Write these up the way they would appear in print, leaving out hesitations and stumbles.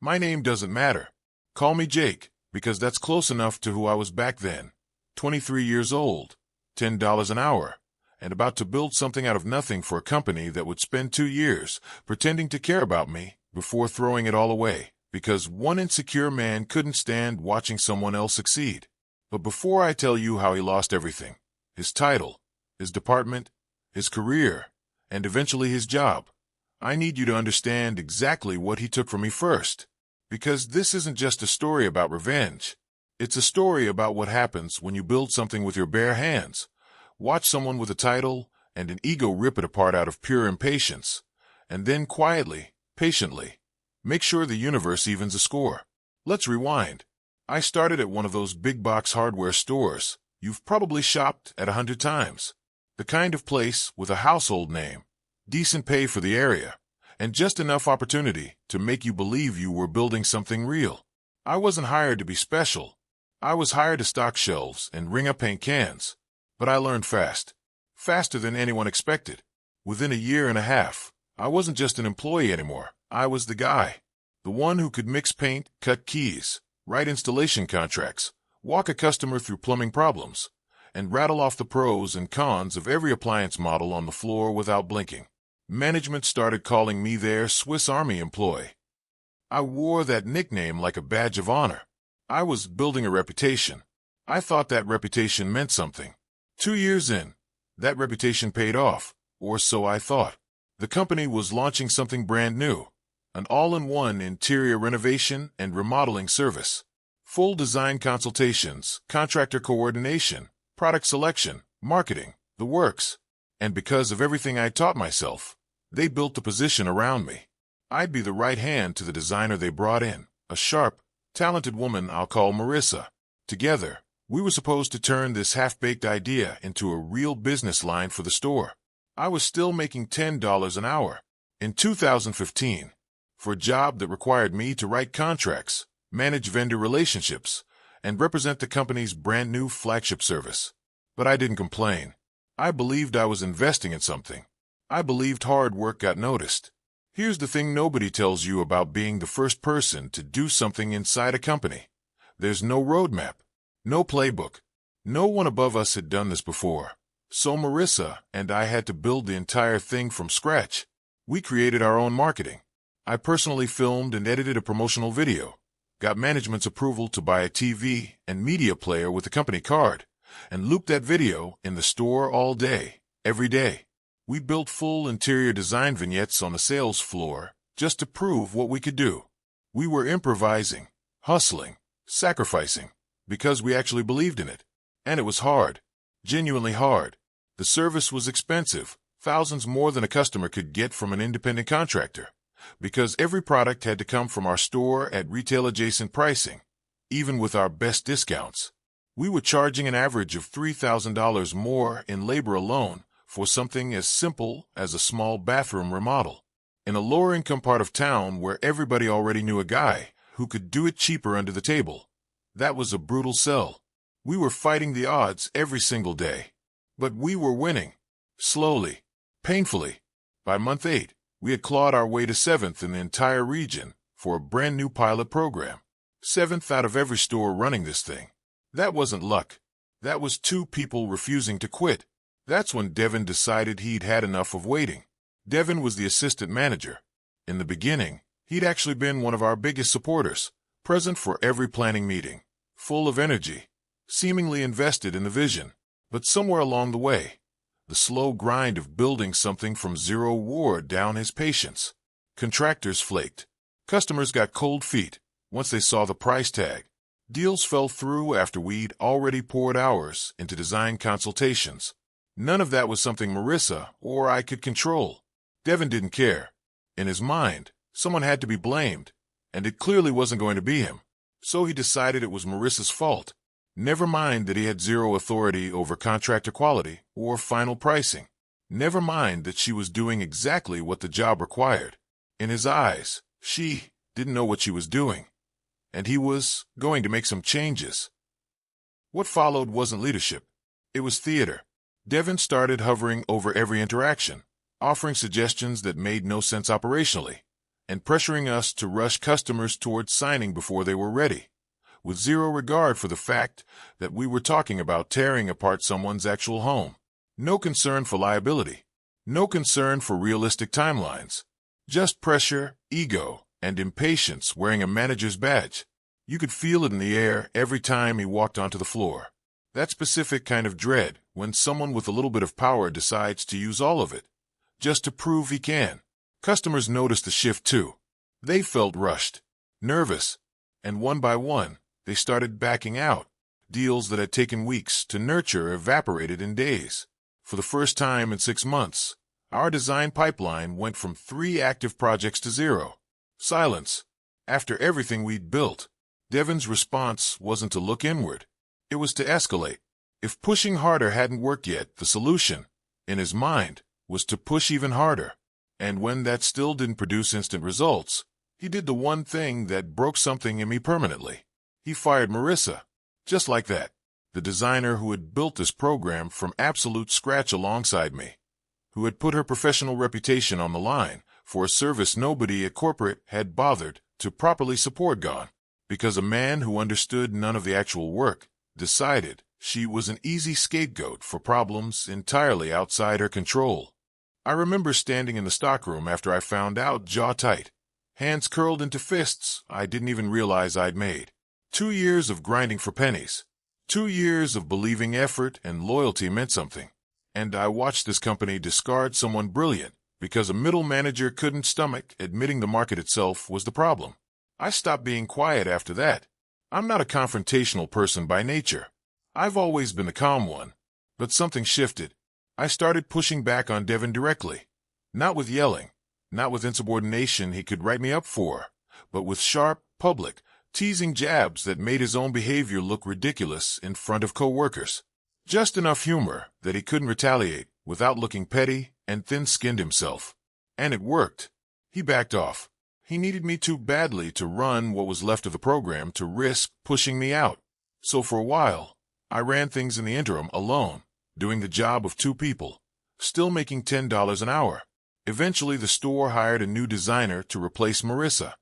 My name doesn't matter. Call me Jake, because that's close enough to who I was back then. 23 years old, $10 an hour, and about to build something out of nothing for a company that would spend 2 years pretending to care about me before throwing it all away, because one insecure man couldn't stand watching someone else succeed. But before I tell you how he lost everything, his title, his department, his career, and eventually his job, I need you to understand exactly what he took from me first. Because this isn't just a story about revenge. It's a story about what happens when you build something with your bare hands. Watch someone with a title and an ego rip it apart out of pure impatience, and then quietly, patiently, make sure the universe evens a score. Let's rewind. I started at one of those big box hardware stores you've probably shopped at 100 times. The kind of place with a household name, decent pay for the area, and just enough opportunity to make you believe you were building something real. I wasn't hired to be special. I was hired to stock shelves and ring up paint cans. But I learned fast. Faster than anyone expected. Within a year and a half, I wasn't just an employee anymore. I was the guy. The one who could mix paint, cut keys, write installation contracts, walk a customer through plumbing problems, and rattle off the pros and cons of every appliance model on the floor without blinking. Management started calling me their Swiss Army employee. I wore that nickname like a badge of honor. I was building a reputation. I thought that reputation meant something. 2 years in, that reputation paid off, or so I thought. The company was launching something brand new, an all-in-one interior renovation and remodeling service. Full design consultations, contractor coordination, product selection, marketing, the works. And because of everything I taught myself, they built the position around me. I'd be the right hand to the designer they brought in, a sharp, talented woman I'll call Marissa. Together, we were supposed to turn this half-baked idea into a real business line for the store. I was still making $10 an hour. In 2015, for a job that required me to write contracts, manage vendor relationships, and represent the company's brand new flagship service. But I didn't complain. I believed I was investing in something. I believed hard work got noticed. Here's the thing nobody tells you about being the first person to do something inside a company. There's no roadmap, no playbook. No one above us had done this before. So Marissa and I had to build the entire thing from scratch. We created our own marketing. I personally filmed and edited a promotional video, got management's approval to buy a TV and media player with a company card, and looped that video in the store all day, every day. We built full interior design vignettes on the sales floor just to prove what we could do. We were improvising, hustling, sacrificing, because we actually believed in it. And it was hard, genuinely hard. The service was expensive, thousands more than a customer could get from an independent contractor, because every product had to come from our store at retail-adjacent pricing, even with our best discounts. We were charging an average of $3,000 more in labor alone for something as simple as a small bathroom remodel. In a lower-income part of town where everybody already knew a guy who could do it cheaper under the table. That was a brutal sell. We were fighting the odds every single day. But we were winning. Slowly. Painfully. By month 8, we had clawed our way to 7th in the entire region for a brand new pilot program. 7th out of every store running this thing. That wasn't luck. That was 2 people refusing to quit. That's when Devin decided he'd had enough of waiting. Devin was the assistant manager. In the beginning, he'd actually been one of our biggest supporters, present for every planning meeting, full of energy, seemingly invested in the vision. But somewhere along the way, the slow grind of building something from zero wore down his patience. Contractors flaked. Customers got cold feet once they saw the price tag. Deals fell through after we'd already poured hours into design consultations. None of that was something Marissa or I could control. Devin didn't care. In his mind, someone had to be blamed, and it clearly wasn't going to be him. So he decided it was Marissa's fault. Never mind that he had zero authority over contractor quality or final pricing. Never mind that she was doing exactly what the job required. In his eyes, she didn't know what she was doing, and he was going to make some changes. What followed wasn't leadership. It was theater. Devin started hovering over every interaction, offering suggestions that made no sense operationally, and pressuring us to rush customers towards signing before they were ready, with zero regard for the fact that we were talking about tearing apart someone's actual home. No concern for liability. No concern for realistic timelines. Just pressure, ego, and impatience wearing a manager's badge. You could feel it in the air every time he walked onto the floor. That specific kind of dread when someone with a little bit of power decides to use all of it, just to prove he can. Customers noticed the shift too. They felt rushed, nervous, and one by one, they started backing out. Deals that had taken weeks to nurture evaporated in days. For the first time in 6 months, our design pipeline went from 3 active projects to 0. Silence. After everything we'd built, Devin's response wasn't to look inward. It was to escalate. If pushing harder hadn't worked yet, the solution, in his mind, was to push even harder. And when that still didn't produce instant results, he did the one thing that broke something in me permanently. He fired Marissa. Just like that. The designer who had built this program from absolute scratch alongside me, who had put her professional reputation on the line for a service nobody at corporate had bothered to properly support, gone, because a man who understood none of the actual work decided she was an easy scapegoat for problems entirely outside her control. I remember standing in the stockroom after I found out, jaw tight, hands curled into fists I didn't even realize I'd made. 2 years of grinding for pennies. 2 years of believing effort and loyalty meant something. And I watched this company discard someone brilliant because a middle manager couldn't stomach admitting the market itself was the problem. I stopped being quiet after that. I'm not a confrontational person by nature. I've always been the calm one. But something shifted. I started pushing back on Devin directly. Not with yelling, not with insubordination he could write me up for, but with sharp, public, teasing jabs that made his own behavior look ridiculous in front of co-workers. Just enough humor that he couldn't retaliate without looking petty and thin-skinned himself. And it worked. He backed off. He needed me too badly to run what was left of the program to risk pushing me out. So for a while, I ran things in the interim alone, doing the job of 2 people, still making $10 an hour. Eventually, the store hired a new designer to replace Marissa.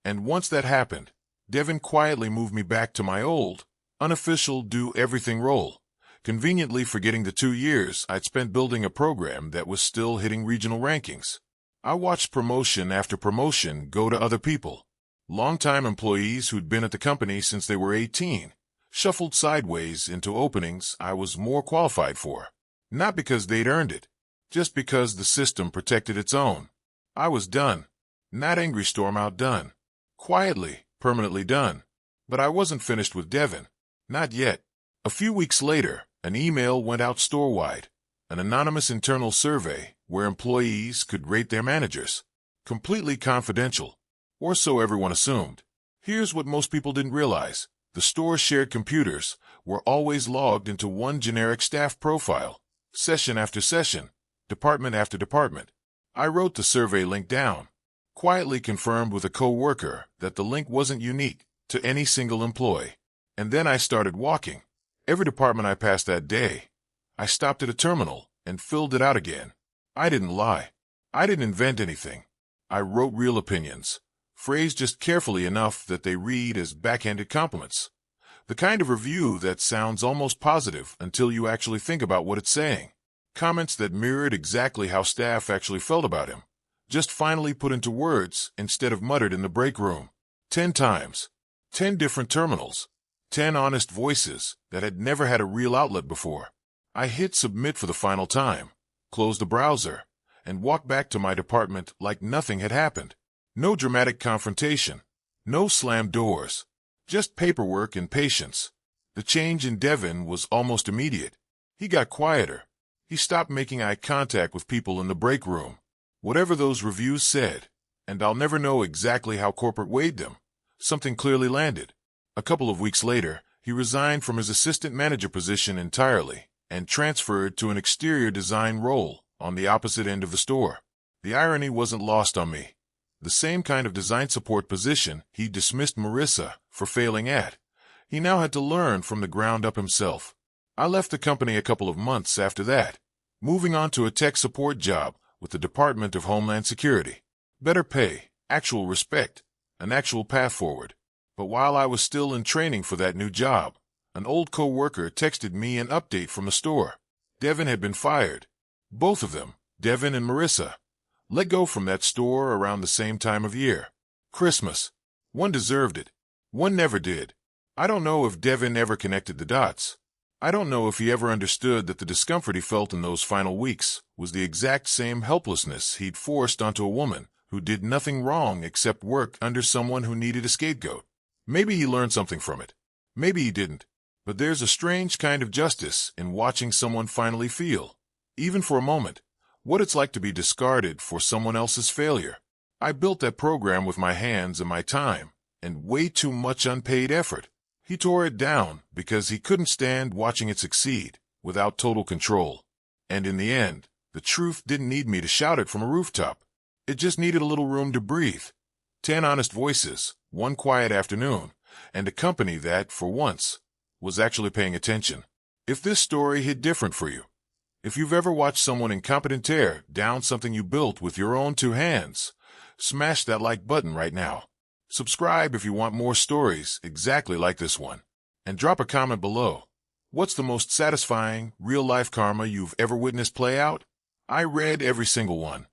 And once that happened, Devin quietly moved me back to my old, unofficial do-everything role, conveniently forgetting the 2 years I'd spent building a program that was still hitting regional rankings. I watched promotion after promotion go to other people. Longtime employees who'd been at the company since they were 18, shuffled sideways into openings I was more qualified for. Not because they'd earned it, just because the system protected its own. I was done. Not angry storm outdone. Quietly, permanently done. But I wasn't finished with Devin. Not yet. A few weeks later, an email went out store-wide, an anonymous internal survey where employees could rate their managers. Completely confidential, or so everyone assumed. Here's what most people didn't realize. The store's shared computers were always logged into one generic staff profile, session after session, department after department. I wrote the survey link down, quietly confirmed with a co-worker that the link wasn't unique to any single employee. And then I started walking. Every department I passed that day, I stopped at a terminal and filled it out again. I didn't lie. I didn't invent anything. I wrote real opinions, phrased just carefully enough that they read as backhanded compliments. The kind of review that sounds almost positive until you actually think about what it's saying. Comments that mirrored exactly how staff actually felt about him, just finally put into words instead of muttered in the break room. 10 times. 10 different terminals. 10 honest voices that had never had a real outlet before. I hit submit for the final time, closed the browser, and walked back to my department like nothing had happened. No dramatic confrontation. No slammed doors. Just paperwork and patience. The change in Devin was almost immediate. He got quieter. He stopped making eye contact with people in the break room. Whatever those reviews said, and I'll never know exactly how corporate weighed them, something clearly landed. A couple of weeks later, he resigned from his assistant manager position entirely and transferred to an exterior design role on the opposite end of the store. The irony wasn't lost on me. The same kind of design support position he dismissed Marissa for failing at, he now had to learn from the ground up himself. I left the company a couple of months after that, moving on to a tech support job with the Department of Homeland Security. Better pay actual respect, an actual path forward. But while I was still in training for that new job, an old co-worker texted me an update from the store. Devin had been fired. Both of them, Devin and Marissa, let go from that store around the same time of year. Christmas. One deserved it. One never did. I don't know if Devin ever connected the dots. I don't know if he ever understood that the discomfort he felt in those final weeks was the exact same helplessness he'd forced onto a woman who did nothing wrong except work under someone who needed a scapegoat. Maybe he learned something from it. Maybe he didn't. But there's a strange kind of justice in watching someone finally feel, even for a moment, what it's like to be discarded for someone else's failure. I built that program with my hands and my time, and way too much unpaid effort. He tore it down because he couldn't stand watching it succeed without total control. And in the end, the truth didn't need me to shout it from a rooftop. It just needed a little room to breathe. 10 honest voices, one quiet afternoon, and a company that, for once, was actually paying attention. If this story hit different for you, if you've ever watched someone incompetent tear down something you built with your own two hands, smash that like button right now. Subscribe if you want more stories exactly like this one. And drop a comment below. What's the most satisfying, real-life karma you've ever witnessed play out? I read every single one.